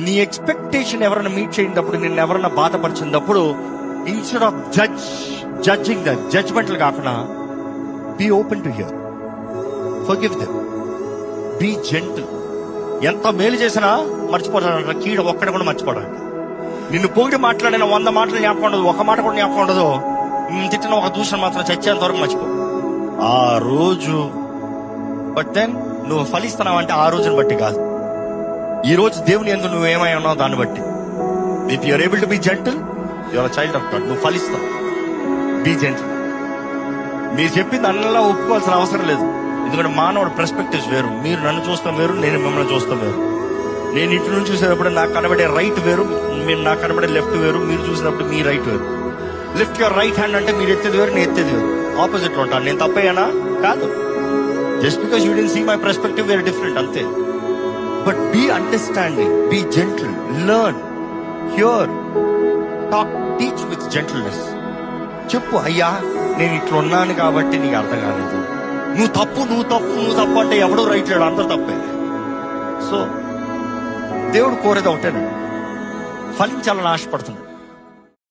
నీ ఎక్స్పెక్టేషన్ ఎవరైనా మీట్ చేయినప్పుడు, నిన్ను ఎవరైనా బాధపరిచినప్పుడు, instead of judging them, judgmental కాకుండా be open to hear, forgive them, be gentle. ఎంత మేలు చేసినా మర్చిపోతాడంట, కీడ ఒక్కడి కూడా మర్చిపోడాడు. నిన్ను పోగి మాట్లాడిన 100 మాటలు జ్ఞాపకం ఉండదు, ఒక మాట కూడా జ్ఞాపకం ఉండదు. తిట్టిన ఒక దూషణ మాత్రం చచ్చేంత వరకు మర్చిపో ఆ రోజు. బట్ దెన్ నువ్వు ఫలిస్తున్నావంటే ఆ రోజుని బట్టి కాదు, ఈ రోజు దేవుని యందు నువ్వు ఏమై ఉన్నావు దాన్ని బట్టి. If you're able to be gentle, you're child of God. నువ్వు ఫలిస్తావు. Be gentle. మీరు చెప్పింది అన్నలా ఒప్పుకోవాల్సిన అవసరం లేదు, ఎందుకంటే మానవుడు పర్స్పెక్టివ్స్ వేరు. మీరు నన్ను చూస్తాం వేరు, నేను మిమ్మల్ని చూస్తాం వేరు. నేను ఇటు నుంచి చూసేటప్పుడు నాకు కనబడే రైట్ వేరు, మీరు నాకు కనబడే లెఫ్ట్ వేరు, మీరు చూసినప్పుడు మీ రైట్ వేరు. లిఫ్ట్ యువర్ రైట్ హ్యాండ్ అంటే మీరు ఎత్తేది వేరు, నేను ఎత్తేది వేరు. ఆపోజిట్ లో ఉంటాను. నేను తప్పయ్యానా? కాదు. Just because you don't see my perspective were different, అంతే. But be understanding, be gentle, learn, hear, talk, teach with gentleness. చెప్పు, అయ్యా నేను ఇట్లా ఉన్నాను కాబట్టి నీకు అర్థం కాలేదు, నువ్వు తప్పు అంటే ఎవడో రైట్ లేడు, అందరూ తప్పే. సో దేవుడు కోరేది ఒకటేనండి, ఫలించాలని ఆశపడుతున్నాడు.